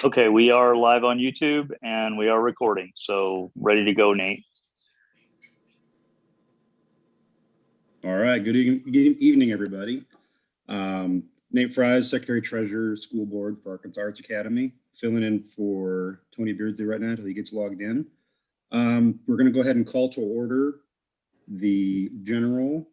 Okay, we are live on YouTube and we are recording. So ready to go, Nate. All right, good evening, everybody. Nate Fries, Secretary Treasurer, School Board for Arkansas Arts Academy, filling in for Tony Beardsley right now until he gets logged in. We're going to go ahead and call to order the general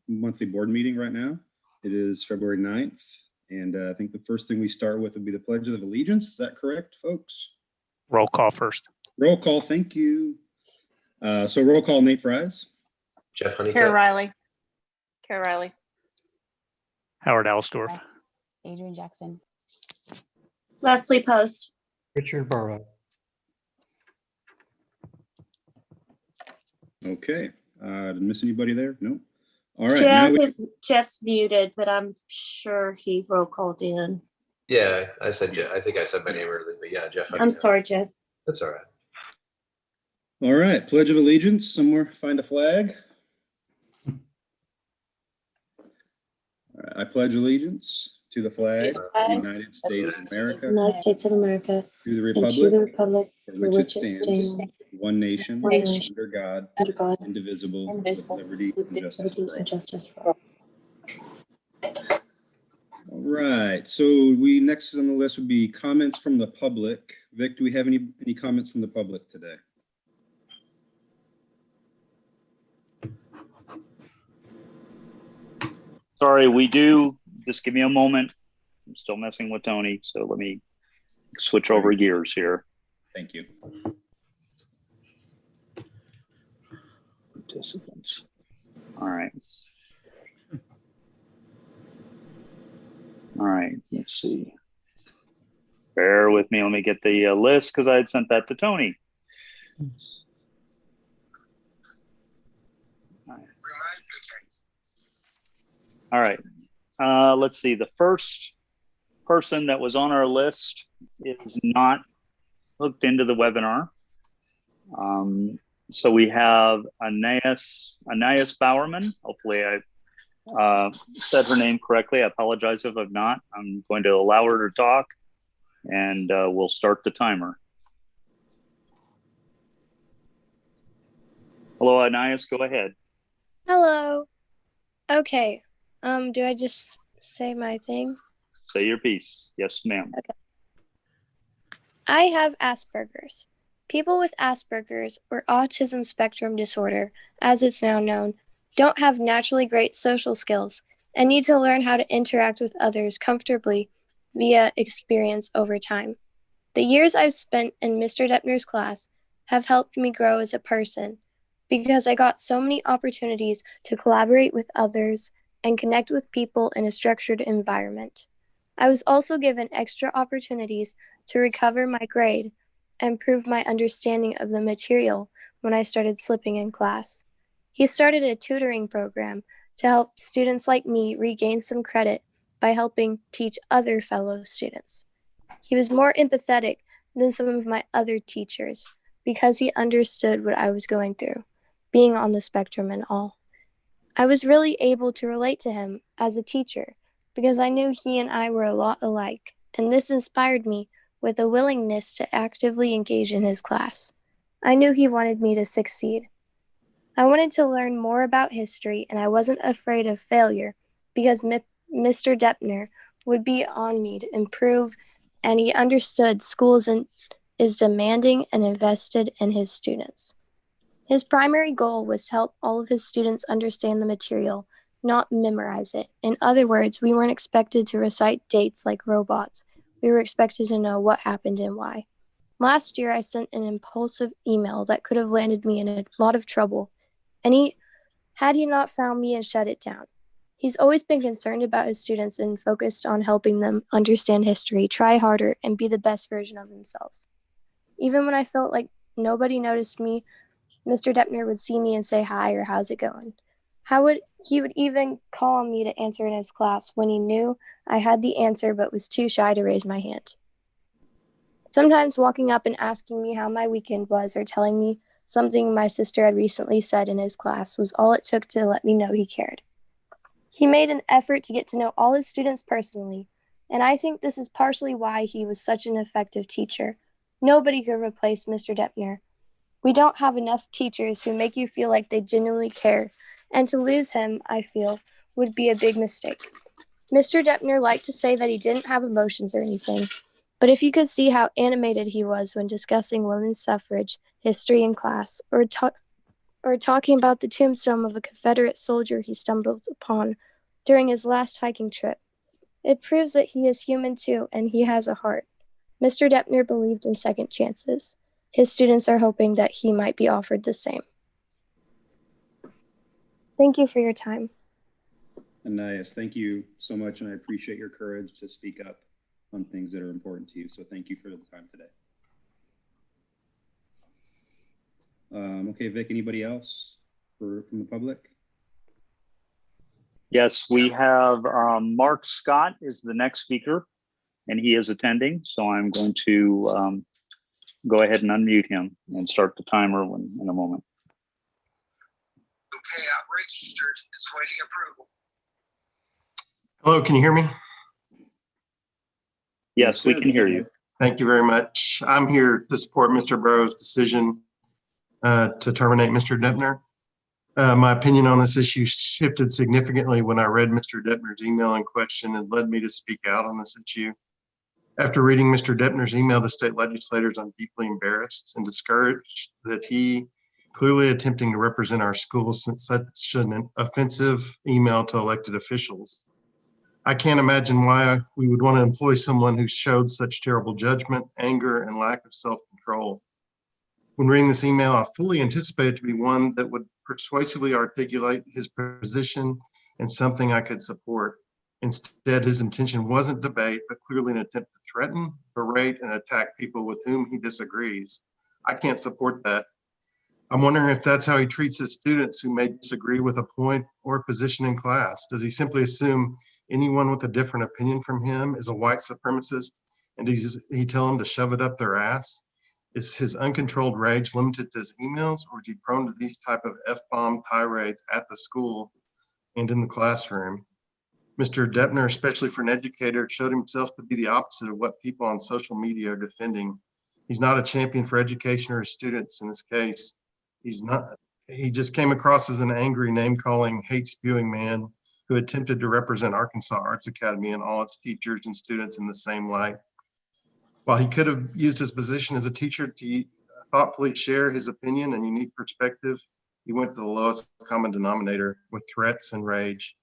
monthly board meeting right now. It is February 9th. And I think the first thing we start with would be the Pledge of Allegiance. Is that correct, folks? Roll call first. Roll call, thank you. So roll call, Nate Fries. Jeff Honeycutt. Kara Riley. Howard Alsdorf. Adrian Jackson. Leslie Post. Richard Burrow. Okay. Did I miss anybody there? No. All right. Jeff's muted, but I'm sure he roll called in. Yeah, I said Jeff. I think I said my name earlier, but yeah, Jeff. I'm sorry, Jeff. That's all right. All right. Pledge of Allegiance. Somewhere find a flag. All right. I pledge allegiance to the flag of the United States of America, United States of America, to the and to the republic for which it stands, one nation, under God, indivisible, with liberty and justice for all. All right. So next on the list would be comments from the public. Vic, do we have any comments from the public today? Sorry, we do. Just give me a moment. I'm still messing with Tony, so let me switch over gears here. Thank you. Participants. All right. All right, let's see. Bear with me. Let me get the list because I had sent that to Tony. All right. Let's see. The first person that was on our list is not hooked into the webinar. So we have Anais Bowerman. Hopefully I said her name correctly. I apologize if I've not. I'm going to allow her to talk and we'll start the timer. Hello, Anais, go ahead. Hello. Okay. Do I just say my thing? Say your piece. Yes, ma'am. Okay. I have Asperger's. People with Asperger's, or autism spectrum disorder, as it's now known, don't have naturally great social skills and need to learn how to interact with others comfortably via experience over time. The years I've spent in Mr. Deppner's class have helped me grow as a person because I got so many opportunities to collaborate with others and connect with people in a structured environment. I was also given extra opportunities to recover my grade and improve my understanding of the material when I started slipping in class. He started a tutoring program to help students like me regain some credit by helping teach other fellow students. He was more empathetic than some of my other teachers because he understood what I was going through, being on the spectrum and all. I was really able to relate to him as a teacher because I knew he and I were a lot alike, and this inspired me with a willingness to actively engage in his class. I knew he wanted me to succeed. I wanted to learn more about history, and I wasn't afraid of failure because Mr. Deppner would be on me to improve, and he understood schools is demanding and invested in his students. His primary goal was to help all of his students understand the material, not memorize it. In other words, we weren't expected to recite dates like robots. We were expected to know what happened and why. Last year, I sent an impulsive email that could have landed me in a lot of trouble, and had he not found me and shut it down. He's always been concerned about his students and focused on helping them understand history, try harder, and be the best version of themselves. Even when I felt like nobody noticed me, Mr. Deppner would see me and say hi or how's it going. He would even call on me to answer in his class when he knew I had the answer but was too shy to raise my hand. Sometimes walking up and asking me how my weekend was or telling me something my sister had recently said in his class was all it took to let me know he cared. He made an effort to get to know all his students personally, and I think this is partially why he was such an effective teacher. Nobody could replace Mr. Deppner. We don't have enough teachers who make you feel like they genuinely care, and to lose him, I feel, would be a big mistake. Mr. Deppner liked to say that he didn't have emotions or anything, but if you could see how animated he was when discussing women's suffrage history in class, or talking about the tombstone of a Confederate soldier he stumbled upon during his last hiking trip, it proves that he is human too, and he has a heart. Mr. Deppner believed in second chances. His students are hoping that he might be offered the same. Thank you for your time. Anais, thank you so much, and I appreciate your courage to speak up on things that are important to you. So thank you for the time today. Okay, Vic, anybody else from the public? Yes, we have Mark Scott is the next speaker, and he is attending. So I'm going to go ahead and unmute him and start the timer in a moment. Okay, I've registered. It's waiting approval. Hello, can you hear me? Yes, we can hear you. Thank you very much. I'm here to support Mr. Burrow's decision to terminate Mr. Deppner. My opinion on this issue shifted significantly when I read Mr. Deppner's email in question and led me to speak out on this issue. After reading Mr. Deppner's email to state legislators, I'm deeply embarrassed and discouraged that he clearly attempting to represent our schools sent such an offensive email to elected officials. I can't imagine why we would want to employ someone who showed such terrible judgment, anger, and lack of self-control. When reading this email, I fully anticipated to be one that would persuasively articulate his position and something I could support. Instead, his intention wasn't debate, but clearly an attempt to threaten, berate, and attack people with whom he disagrees. I can't support that. I'm wondering if that's how he treats his students who may disagree with a point or a position in class. Does he simply assume anyone with a different opinion from him is a white supremacist, and does he tell them to shove it up their ass? Is his uncontrolled rage limited to his emails, or is he prone to these type of F-bomb tirades at the school and in the classroom? Mr. Deppner, especially for an educator, showed himself to be the opposite of what people on social media are defending. He's not a champion for education or his students in this case. He just came across as an angry, name-calling, hate-spewing man who attempted to represent Arkansas Arts Academy and all its teachers and students in the same light. While he could have used his position as a teacher to thoughtfully share his opinion and unique perspective, he went to the lowest common denominator with threats and rage.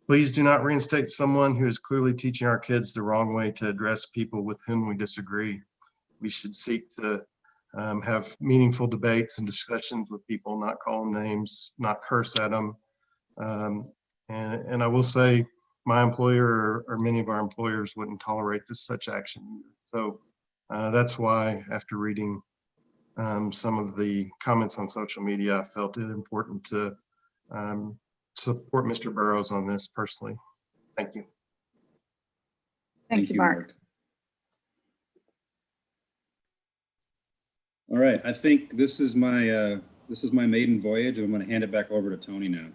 Please do not reinstate someone who is clearly teaching our kids the wrong way to address people with whom we disagree. We should seek to have meaningful debates and discussions with people, not call them names, not curse at them. And I will say my employer or many of our employers wouldn't tolerate such action. So that's why after reading some of the comments on social media, I felt it important to support Mr. Burrows on this personally. Thank you. Thank you, Mark. All right, I think this is my maiden voyage, and I'm going to hand it back over to Tony now.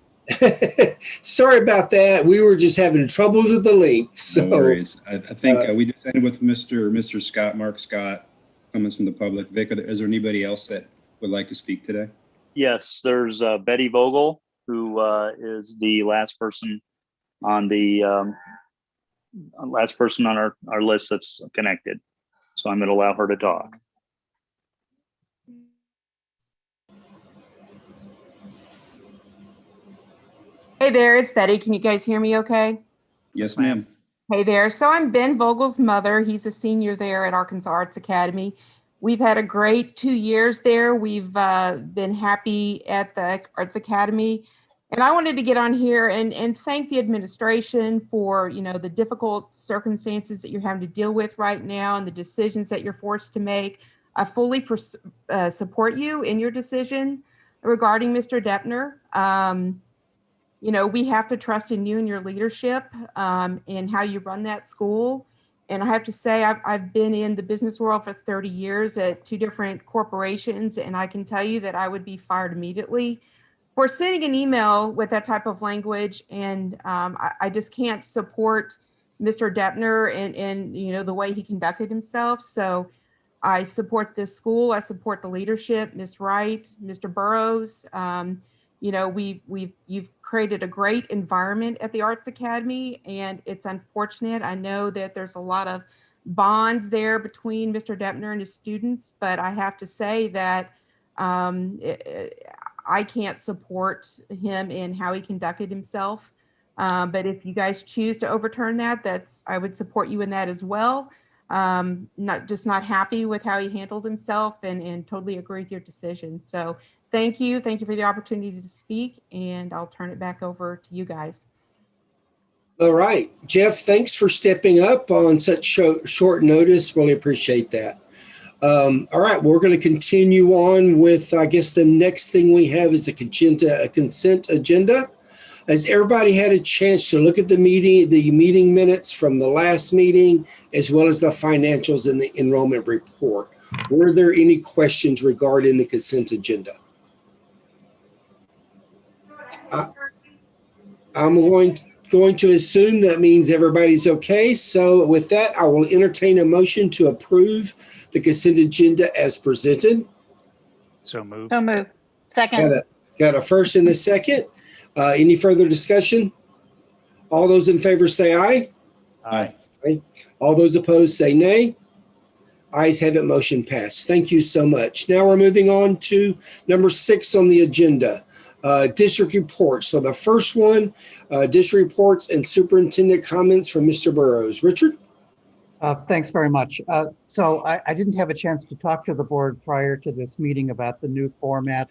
Sorry about that. We were just having troubles with the link. So. No worries. I think we just ended with Mr. Scott, Mark Scott, comments from the public. Vic, is there anybody else that would like to speak today? Yes, there's Betty Vogel, who is the last person on our list that's connected. So I'm going to allow her to talk. Hey there, it's Betty. Can you guys hear me okay? Yes, ma'am. Hey there. So I'm Ben Vogel's mother. He's a senior there at Arkansas Arts Academy. We've had a great 2 years there. We've been happy at the Arts Academy. And I wanted to get on here and thank the administration for, the difficult circumstances that you're having to deal with right now and the decisions that you're forced to make. I fully support you in your decision regarding Mr. Deppner. We have to trust in you and your leadership and how you run that school. And I have to say, I've been in the business world for 30 years at 2 different corporations, and I can tell you that I would be fired immediately for sending an email with that type of language. And I just can't support Mr. Deppner and you know, the way he conducted himself. So I support this school. I support the leadership, Ms. Wright, Mr. Burrows. You know, you've created a great environment at the Arts Academy, and it's unfortunate. I know that there's a lot of bonds there between Mr. Deppner and his students, but I have to say that I can't support him in how he conducted himself. But if you guys choose to overturn that, I would support you in that as well. Not happy with how he handled himself and totally agree with your decision. So thank you for the opportunity to speak, and I'll turn it back over to you guys. All right, Jeff, thanks for stepping up on such short notice. Really appreciate that. All right, we're going to continue on with, I guess the next thing we have is the consent agenda. Has everybody had a chance to look at the meeting minutes from the last meeting, as well as the financials in the enrollment report? Were there any questions regarding the consent agenda? I'm going to assume that means everybody's okay. So with that, I will entertain a motion to approve the consent agenda as presented. So moved. So moved. Second. Got a first and a second. Any further discussion? All those in favor say aye. Aye. Aye. All those opposed say nay. Ayes have it, motion passed. Thank you so much. Now we're moving on to number 6 on the agenda, district reports. So the first one, district reports and superintendent comments from Mr. Burrows. Richard? Thanks very much. So I didn't have a chance to talk to the board prior to this meeting about the new format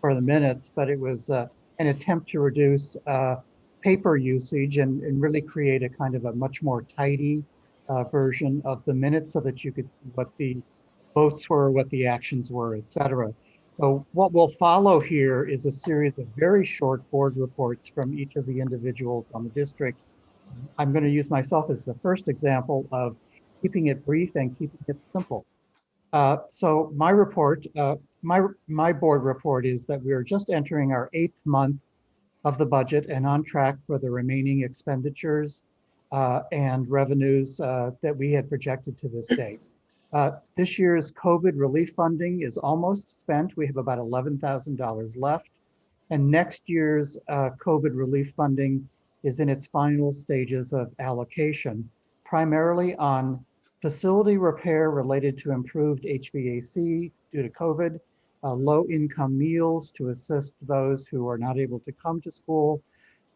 for the minutes, but it was an attempt to reduce paper usage and really create a kind of a much more tidy version of the minutes so that you could see what the votes were, what the actions were, et cetera. So what will follow here is a series of very short board reports from each of the individuals on the district. I'm going to use myself as the first example of keeping it brief and keeping it simple. So my report, my board report is that we are just entering our 8th month of the budget and on track for the remaining expenditures and revenues that we had projected to this date. This year's COVID relief funding is almost spent. We have about $11,000 left. And next year's COVID relief funding is in its final stages of allocation, primarily on facility repair related to improved HVAC due to COVID, low-income meals to assist those who are not able to come to school,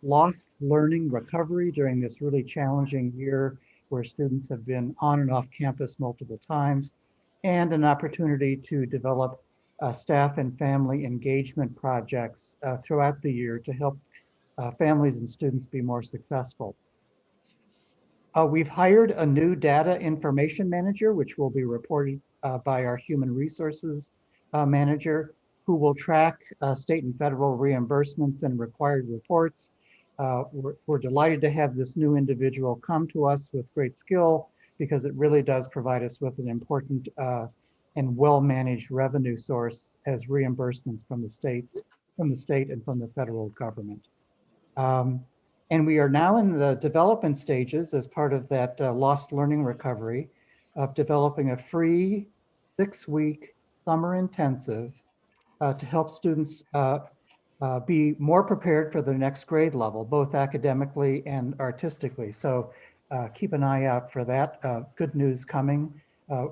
lost learning recovery during this really challenging year where students have been on and off campus multiple times, and an opportunity to develop staff and family engagement projects throughout the year to help families and students be more successful. We've hired a new data information manager, which will be reported by our human resources manager, who will track state and federal reimbursements and required reports. We're delighted to have this new individual come to us with great skill, because it really does provide us with an important and well-managed revenue source as reimbursements from the state and from the federal government. And we are now in the development stages as part of that lost learning recovery of developing a free 6-week summer intensive to help students be more prepared for their next grade level, both academically and artistically. So keep an eye out for that. Good news coming.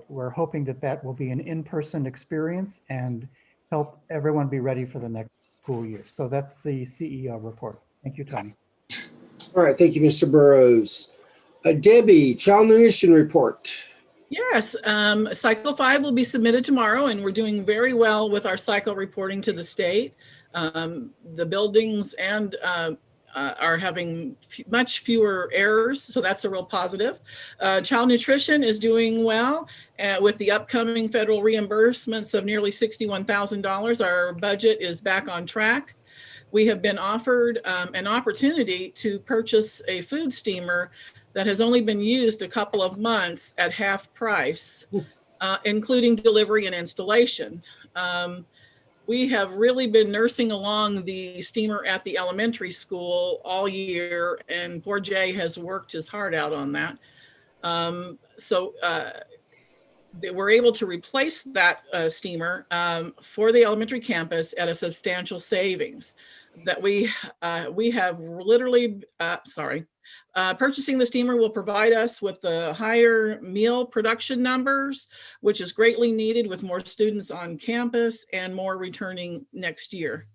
We're hoping that that will be an in-person experience and help everyone be ready for the next school year. So that's the CEO report. Thank you, Tony. All right, thank you, Mr. Burrows. Debbie, child nutrition report. Yes, cycle 5 will be submitted tomorrow, and we're doing very well with our cycle reporting to the state. The buildings and are having much fewer errors, so that's a real positive. Child nutrition is doing well with the upcoming federal reimbursements of nearly $61,000. Our budget is back on track. We have been offered an opportunity to purchase a food steamer that has only been used a couple of months at half price, including delivery and installation. we have really been nursing along the steamer at the elementary school all year, and poor Jay has worked his heart out on that. We're able to replace that steamer for the elementary campus at a substantial savings. That we have literally, purchasing the steamer will provide us with the higher meal production numbers, which is greatly needed with more students on campus and more returning next year.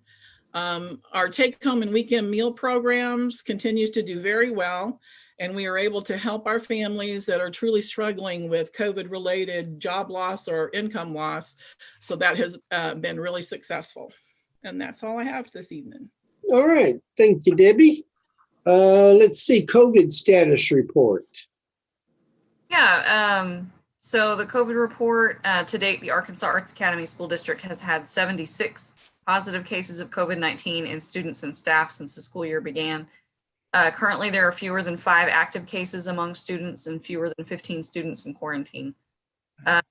Our take-home and weekend meal programs continues to do very well, and we are able to help our families that are truly struggling with COVID-related job loss or income loss. So that has been really successful. And that's all I have this evening. All right. Thank you, Debbie. Let's see, COVID status report. Yeah, so the COVID report, to date, the Arkansas Arts Academy School District has had 76 positive cases of COVID-19 in students and staff since the school year began. Currently, there are fewer than 5 active cases among students and fewer than 15 students in quarantine.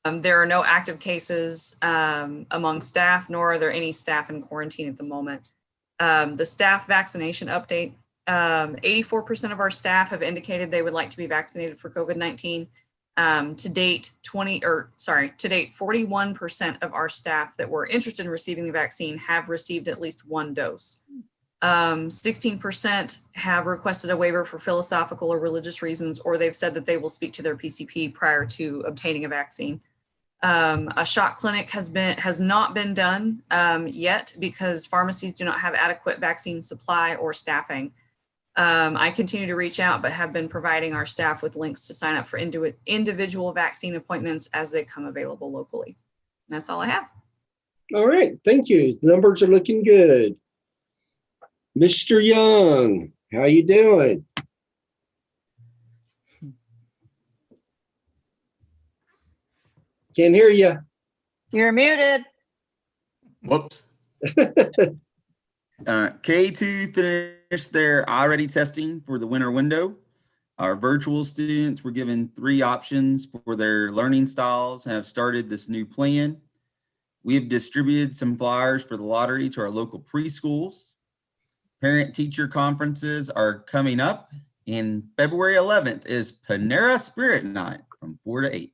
There are no active cases among staff, nor are there any staff in quarantine at the moment. The staff vaccination update, 84% of our staff have indicated they would like to be vaccinated for COVID-19. To date, 41% of our staff that were interested in receiving the vaccine have received at least 1 dose. 16% have requested a waiver for philosophical or religious reasons, or they've said that they will speak to their PCP prior to obtaining a vaccine. A shot clinic has not been done yet because pharmacies do not have adequate vaccine supply or staffing. I continue to reach out, but have been providing our staff with links to sign up for individual vaccine appointments as they come available locally. And that's all I have. All right, thank you. The numbers are looking good. Mr. Young, how you doing? Can't hear you. You're muted. Whoops. K2 finished their already testing for the winter window. Our virtual students were given 3 options for their learning styles and have started this new plan. We have distributed some flyers for the lottery to our local preschools. Parent-teacher conferences are coming up, and February 11th is Panera Spirit Night from 4 to 8.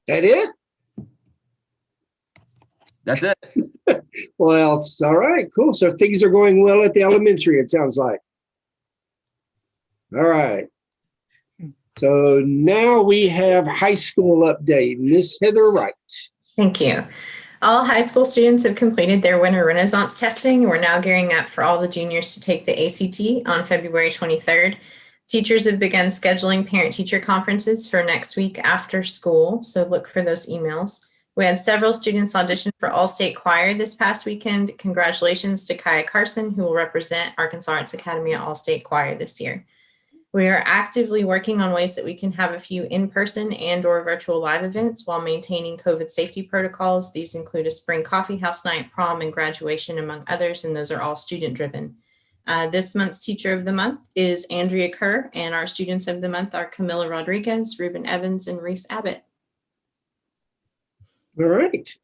That it? That's it. Well, it's all right, cool. So things are going well at the elementary, it sounds like. All right. So now we have high school update. Miss Heather Wright. Thank you. All high school students have completed their winter renaissance testing. We're now gearing up for all the juniors to take the ACT on February 23rd. Teachers have begun scheduling parent-teacher conferences for next week after school, so look for those emails. We had several students audition for All-State Choir this past weekend. Congratulations to Kaya Carson, who will represent Arkansas Arts Academy at All-State Choir this year. We are actively working on ways that we can have a few in-person and/or virtual live events while maintaining COVID safety protocols. These include a spring coffee house night, prom, and graduation, among others, and those are all student-driven. This month's Teacher of the Month is Andrea Kerr, and our Students of the Month are Camilla Rodriguez, Ruben Evans, and Reese Abbott. All right.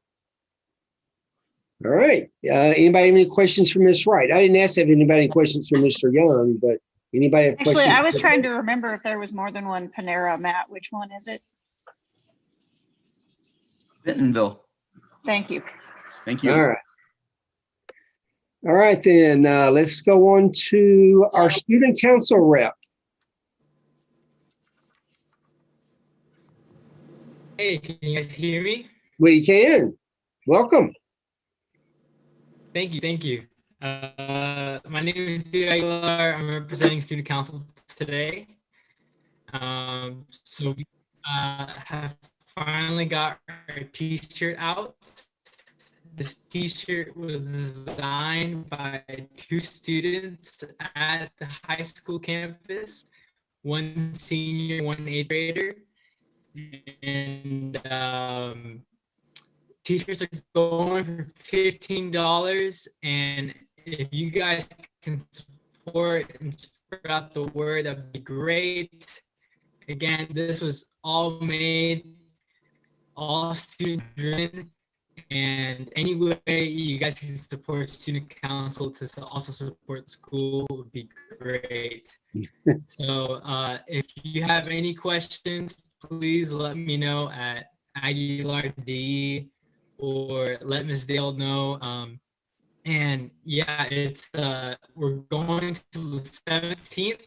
All right. Anybody have any questions for Ms. Wright? I didn't ask if anybody had any questions for Mr. Young, but anybody have questions? Actually, I was trying to remember if there was more than one Panera. Matt, which one is it? Bentonville. Thank you. Thank you. All right. All right, then let's go on to our student council rep. Hey, can you guys hear me? We can. Welcome. Thank you. Thank you. My name is Theo Aguilar. I'm representing student council today. So we have finally got our t-shirt out. This t-shirt was designed by 2 students at the high school campus, 1 senior, 1 8th grader. And t-shirts are going for $15. And if you guys can support and spread out the word, that'd be great. Again, this was all made, all student driven. And any way you guys can support student council to also support the school would be great. So if you have any questions, please let me know at IDLRD or let Ms. Dale know. And yeah, it's we're going to the 17th,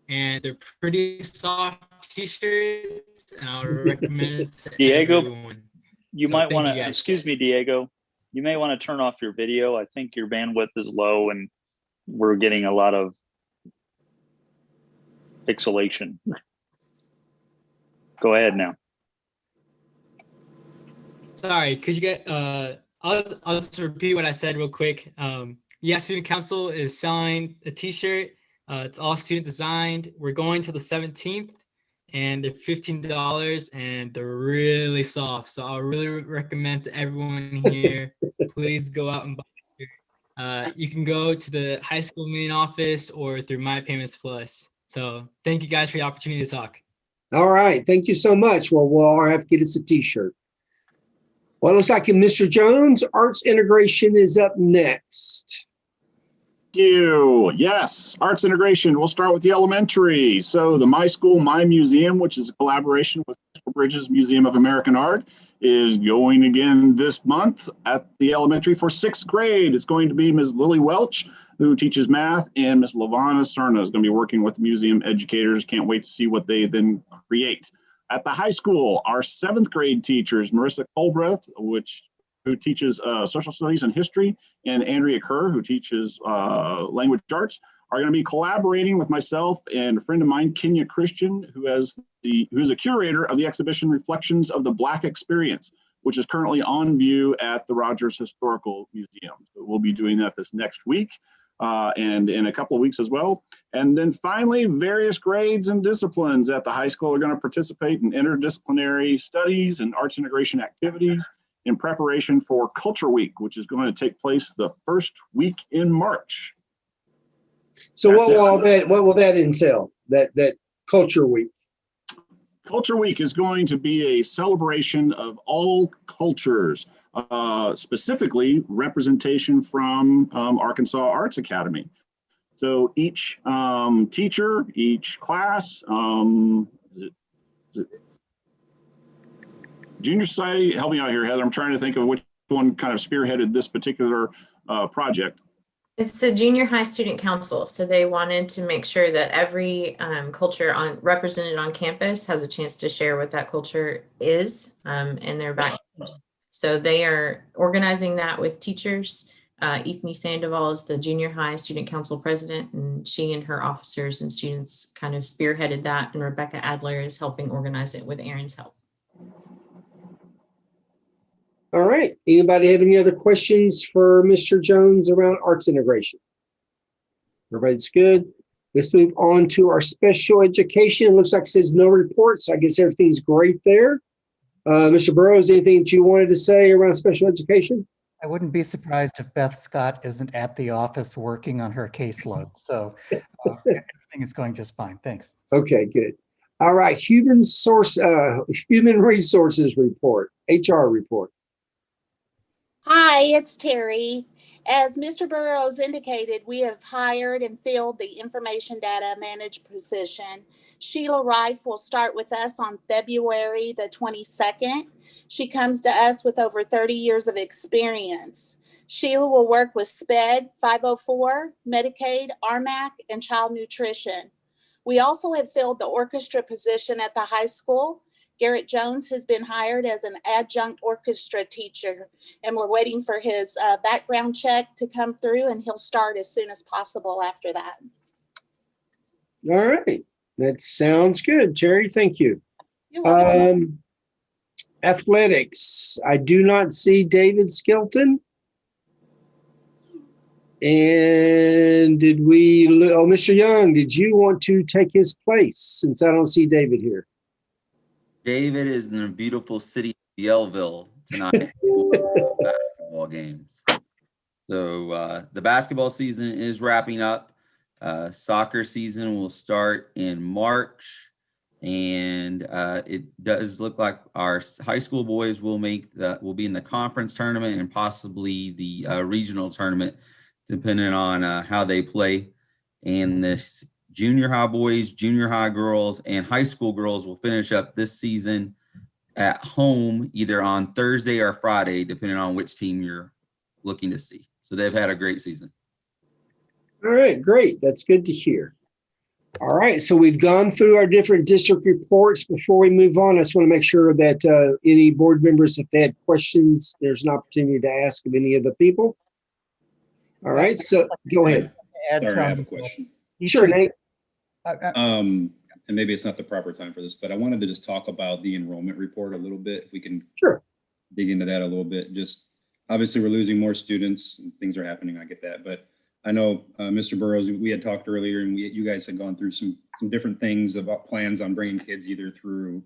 and they're pretty soft t-shirts, and I would recommend it to Diego, everyone. you So might thank want you to, guys. excuse me, Diego, you may want to turn off your video. I think your bandwidth is low and we're getting a lot of pixelation. Go ahead now. Sorry, could you get I'll just repeat what I said real quick. Yeah, student council is selling a t-shirt. It's all student designed. We're going to the 17th, and they're $15, and they're really soft. So I really recommend to everyone here, please go out and buy it. You can go to the high school main office or through My Payments Plus. So thank you guys for the opportunity to talk. All right. Thank you so much. Well, we'll all have to get us a t-shirt. Well, it looks like Mr. Jones, arts integration is up next. You. Yes, arts integration. We'll start with the elementary. So the My School, My Museum, which is a collaboration with Bridges Museum of American Art, is going again this month at the elementary for 6th grade. It's going to be Ms. Lily Welch, who teaches math, and Ms. Lavana Cerna is going to be working with museum educators. Can't wait to see what they then create. At the high school, our 7th grade teachers, Marissa Colbreth, who teaches social studies and history, and Andrea Kerr, who teaches language arts, are going to be collaborating with myself and a friend of mine, Kenya Christian, who is a curator of the exhibition Reflections of the Black Experience, which is currently on view at the Rogers Historical Museum. So we'll be doing that this next week and in a couple of weeks as well. And then finally, various grades and disciplines at the high school are going to participate in interdisciplinary studies and arts integration activities in preparation for Culture Week, which is going to take place the first week in March. So what will that entail, that Culture Week? Culture Week is going to be a celebration of all cultures, specifically representation from Arkansas Arts Academy. So each teacher, each class, is it Junior Society, help me out here, Heather. I'm trying to think of which one kind of spearheaded this particular project. It's the junior high student council. So they wanted to make sure that every culture represented on campus has a chance to share what that culture is and their background. So they are organizing that with teachers. Ethne Sandoval is the junior high student council president, and she and her officers and students kind of spearheaded that. And Rebecca Adler is helping organize it with Aaron's help. All right. Anybody have any other questions for Mr. Jones around arts integration? Everybody's good. Let's move on to our special education. It looks like it says no reports. I guess everything's great there. Mr. Burrows, anything that you wanted to say around special education? I wouldn't be surprised if Beth Scott isn't at the office working on her caseload. So everything is going just fine. Thanks. Okay, good. All right. Human resources report, HR report. Hi, it's Terry. As Mr. Burrows indicated, we have hired and filled the information data manager position. Sheila Rife will start with us on February the 22nd. She comes to us with over 30 years of experience. Sheila will work with SPED 504, Medicaid, RMAC, and child nutrition. We also have filled the orchestra position at the high school. Garrett Jones has been hired as an adjunct orchestra teacher, and we're waiting for his background check to come through, and he'll start as soon as possible after that. All right. That sounds good, Terry. Thank you. You're welcome. Athletics. I do not see David Skilton. And Mr. Young, did you want to take his place since I don't see David here? David is in the beautiful city of Yellville tonight for basketball games. So the basketball season is wrapping up. Soccer season will start in March, And it does look like our high school boys will be in the conference tournament and possibly the regional tournament, depending on how they play. And this junior high boys, junior high girls, and high school girls will finish up this season at home either on Thursday or Friday, depending on which team you're looking to see. So they've had a great season. All right, great. That's good to hear. All right, so we've gone through our different district reports. Before we move on, I just want to make sure that any board members, if they had questions, there's an opportunity to ask of any of the people. All right, so go ahead. Sorry, I have a question. Sure, Nate. And maybe it's not the proper time for this, but I wanted to just talk about the enrollment report a little bit. If we can dig into that a little bit. Just obviously we're losing more students and things are happening. I get that, but I know Mr. Burrows, we had talked earlier and you guys had gone through some different things about plans on bringing kids either through,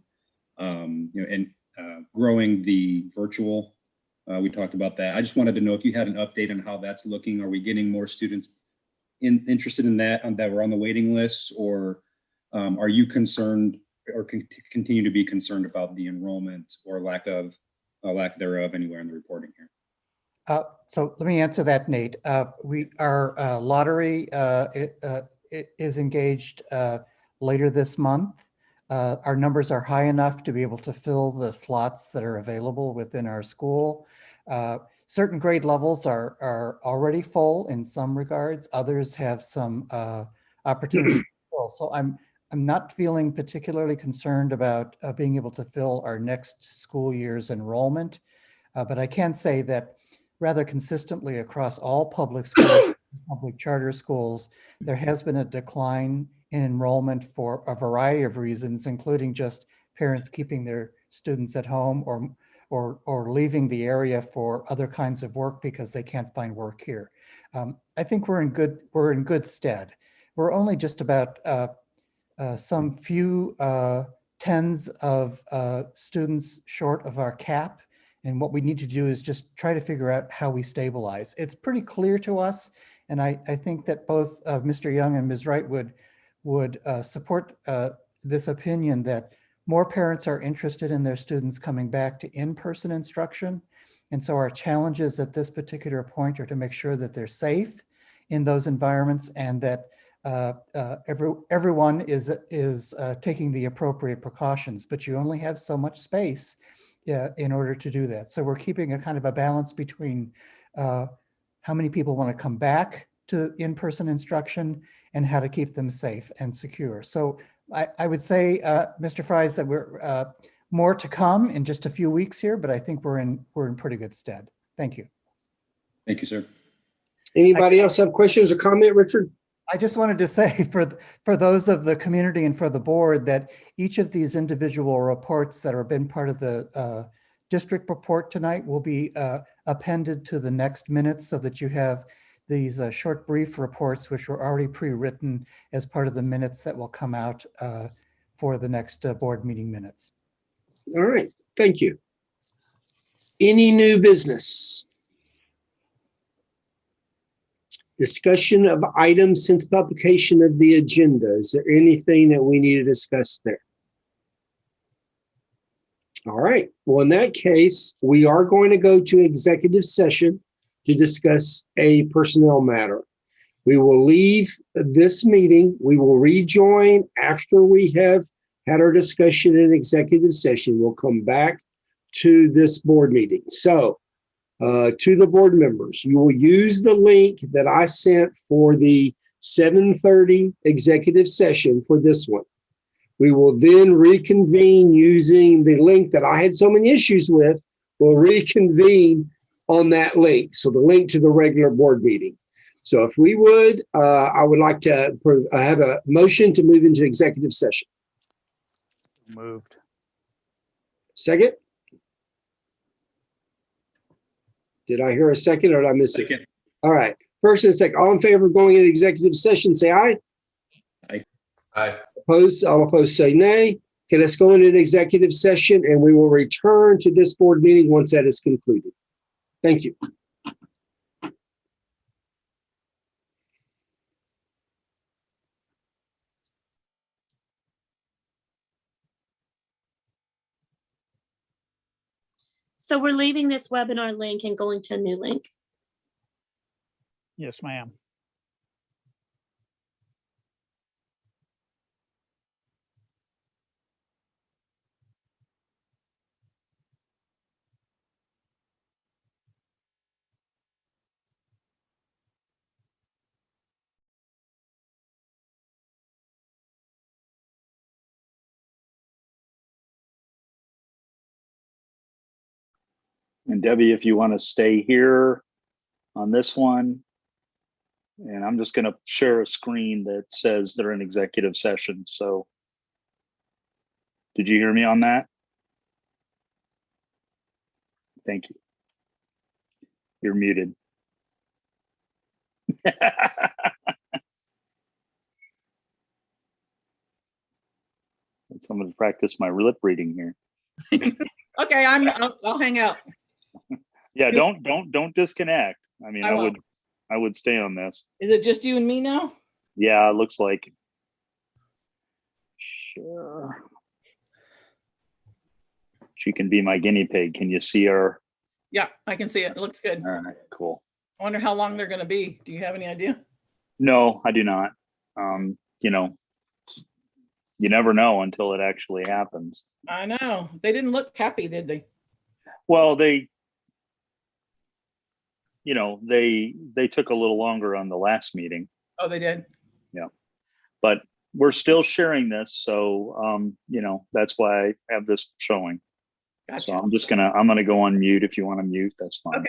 growing the virtual. We talked about that. I just wanted to know if you had an update on how that's looking. Are we getting more students interested in that were on the waiting list, or are you concerned or continue to be concerned about the enrollment or lack thereof anywhere in the reporting here? So let me answer that, Nate. Our lottery is engaged later this month. Our numbers are high enough to be able to fill the slots that are available within our school. Certain grade levels are already full in some regards. Others have some opportunity to fill. So I'm not feeling particularly concerned about being able to fill our next school year's enrollment. But I can say that rather consistently across all public schools, public charter schools, there has been a decline in enrollment for a variety of reasons, including just parents keeping their students at home or leaving the area for other kinds of work because they can't find work here. I think we're in good stead. We're only just about some few tens of students short of our cap. And what we need to do is just try to figure out how we stabilize. It's pretty clear to us. And I think that both Mr. Young and Ms. Wright would support this opinion that more parents are interested in their students coming back to in-person instruction. And so our challenges at this particular point are to make sure that they're safe in those environments and that everyone is taking the appropriate precautions, but you only have so much space in order to do that. So we're keeping a kind of a balance between how many people want to come back to in-person instruction and how to keep them safe and secure. So I would say, Mr. Fries, that we're more to come in just a few weeks here, but I think we're in pretty good stead. Thank you. Thank you, sir. Anybody else have questions or comment, Richard? I just wanted to say for those of the community and for the board that each of these individual reports that have been part of the district report tonight will be appended to the next minutes so that you have these short brief reports which were already pre-written as part of the minutes that will come out for the next board meeting minutes. All right, thank you. Any new business? Discussion of items since publication of the agenda. Is there anything that we need to discuss there? All right. Well, in that case, we are going to go to executive session to discuss a personnel matter. We will leave this meeting. We will rejoin after we have had our discussion in executive session. We'll come back to this board meeting. So, to the board members, you will use the link that I sent for the 7:30 executive session for this one. We will then reconvene using the link that I had so many issues with. We'll reconvene on that link. So the link to the regular board meeting. So if we would, I would like to have a motion to move into executive session. Moved. Second? Did I hear a second or did I miss it? All right. First and second, all in favor of going into executive session, say aye. Aye. Aye. Opposed, all opposed say nay. Okay, let's go into an executive session and we will return to this board meeting once that is concluded. Thank you. So we're leaving this webinar link and going to a new link. Yes, ma'am. And Debbie, if you want to stay here on this one, and I'm just going to share a screen that says they're in executive session. So did you hear me on that? Thank you. You're muted. Someone's practice my lip reading here. Okay, I'll hang out. Yeah, don't disconnect. I mean, I won't. I would stay on this. Is it just you and me now? Yeah, it looks like it. Sure. She can be my guinea pig. Can you see her? Yeah, I can see it. It looks good. All right, cool. I wonder how long they're going to be. Do you have any idea? No, I do not. You know, you never know until it actually happens. I know. They didn't look happy, did they? Well, they took a little longer on the last meeting. Oh, they did. Yeah. But we're still sharing this, so that's why I have this showing. Gotcha. So I'm gonna go on mute. If you want to mute, that's fine. Okay.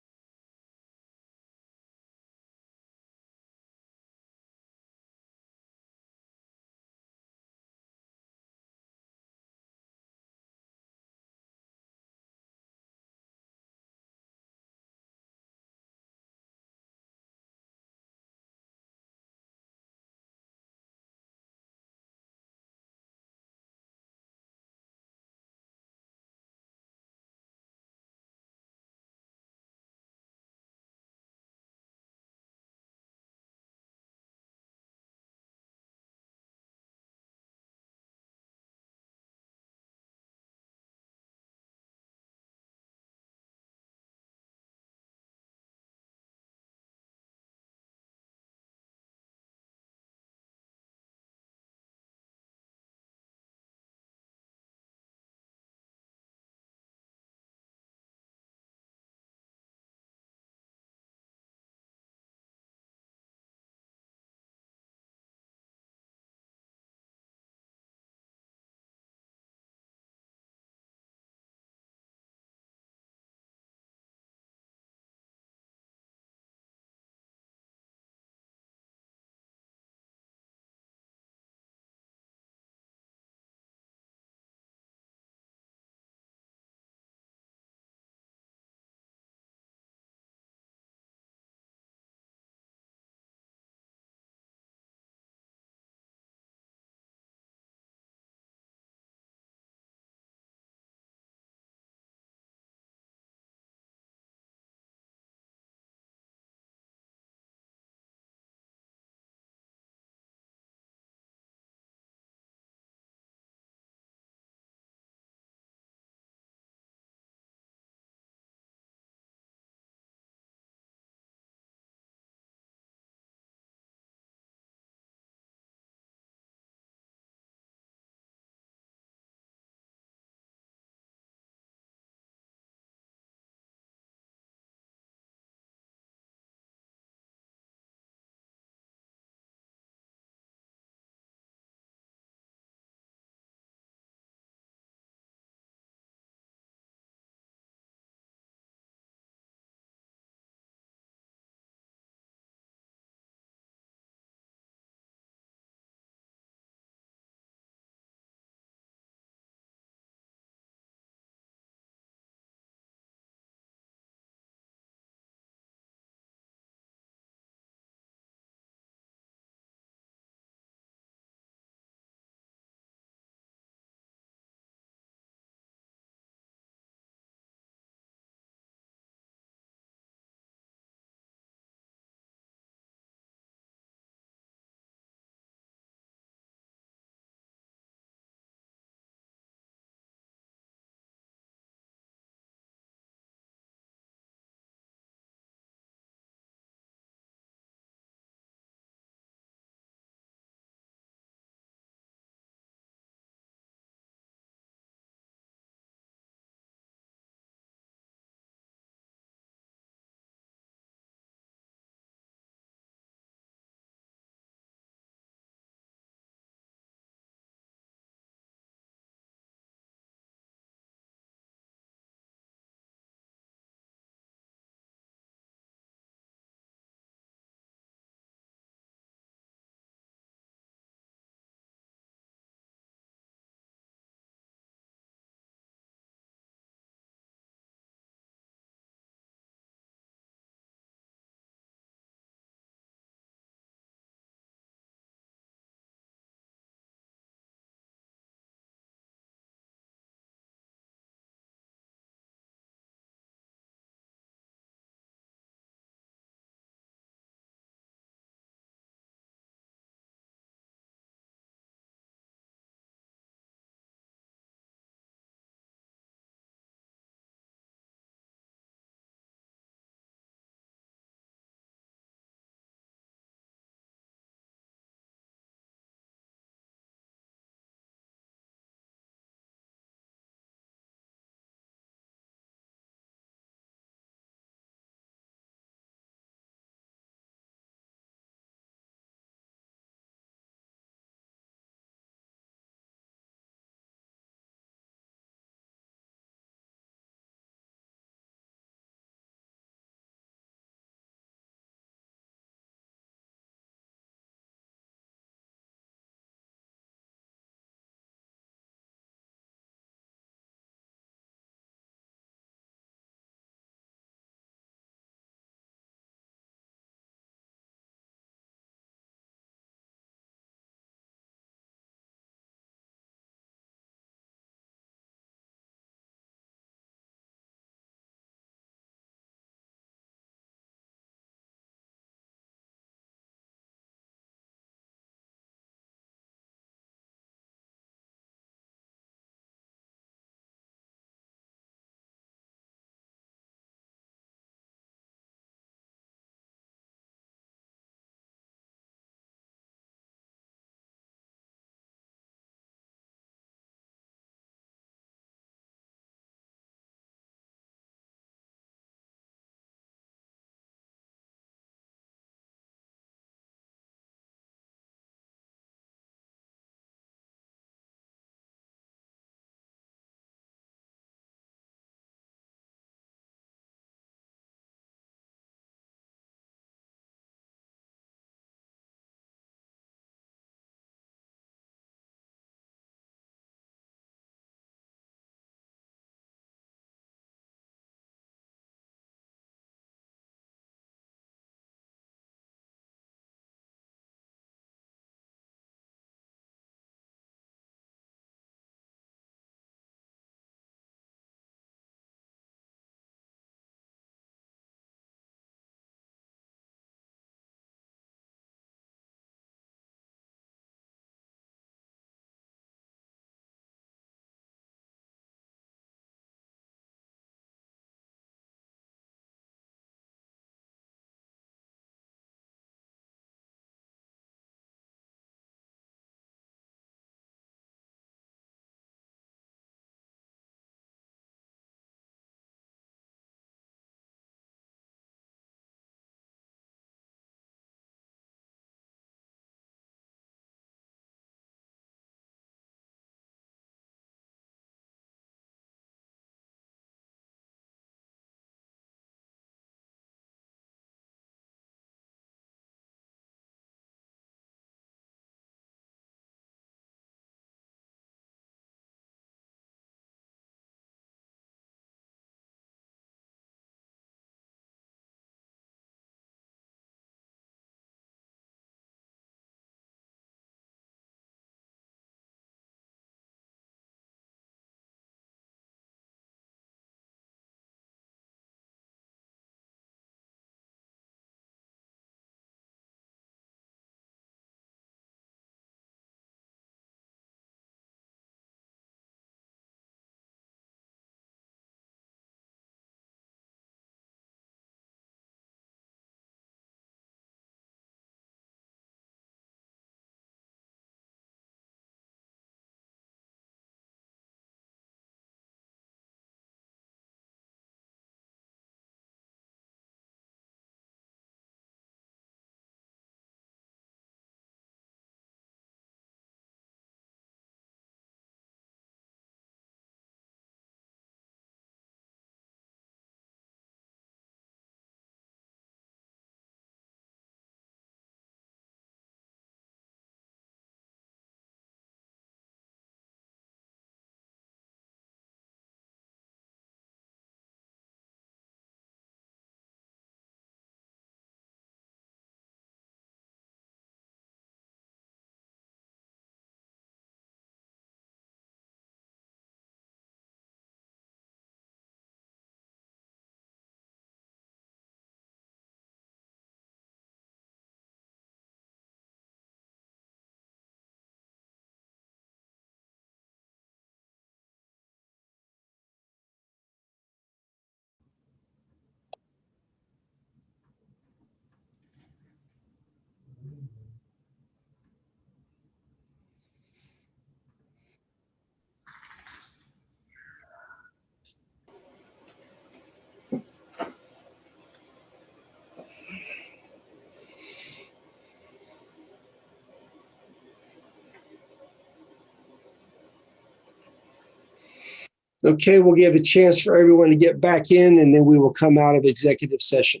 Okay, we'll give a chance for everyone to get back in, and then we will come out of executive session.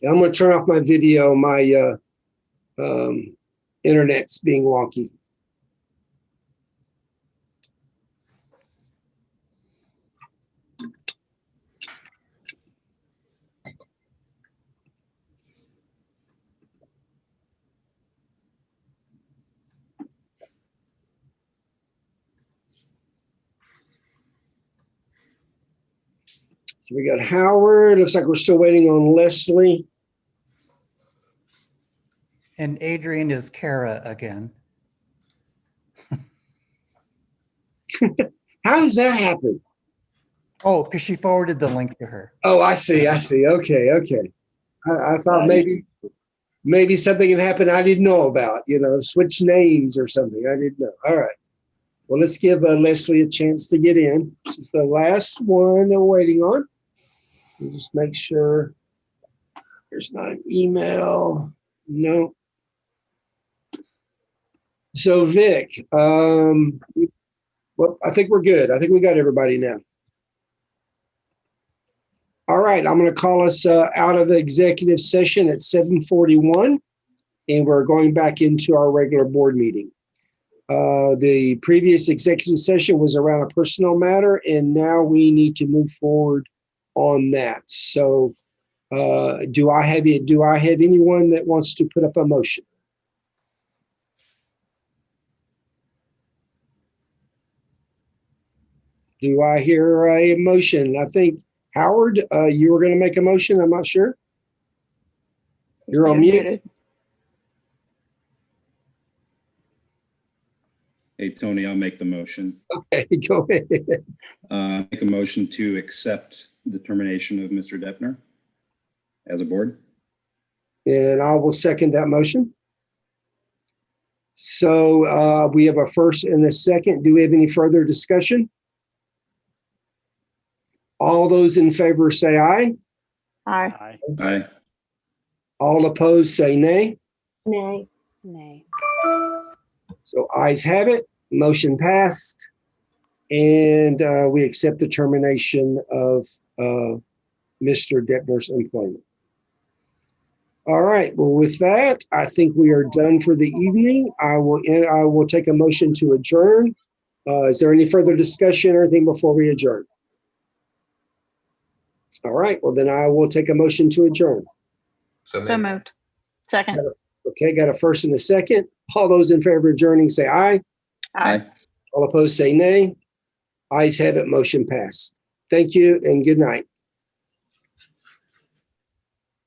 I'm going to turn off my video. My internet's being wonky. So we got Howard. Looks like we're still waiting on Leslie. And Adrian is Kara again. How does that happen? Oh, because she forwarded the link to her. Oh, I see. I see. Okay. Okay. I thought maybe something had happened I didn't know about, switch names or something. I didn't know. All right. Well, let's give Leslie a chance to get in. She's the last one that we're waiting on. We'll just make sure there's not an email. No. So Vic, well, I think we're good. I think we got everybody now. All right, I'm going to call us out of the executive session at 7:41, and we're going back into our regular board meeting. The previous executive session was around a personal matter, and now we need to move forward on that. So do I have anyone that wants to put up a motion? Do I hear a motion? I think, Howard, you were going to make a motion. I'm not sure. You're on mute. Hey, Tony, I'll make the motion. Okay, go ahead. Make a motion to accept the termination of Mr. Deppner as a board. And I will second that motion. So we have a first and a second. Do we have any further discussion? All those in favor say aye. Aye. Aye. All opposed say nay. Nay. Nay. So ayes have it. Motion passed. And we accept the termination of Mr. Deppner's employment. All right. Well, with that, I think we are done for the evening. I will take a motion to adjourn. Is there any further discussion or anything before we adjourn? All right. Well, then I will take a motion to adjourn. So moved. Second. Okay. Got a first and a second. All those in favor of adjourning say aye. Aye. All opposed say nay. Ayes have it. Motion passed. Thank you and good night.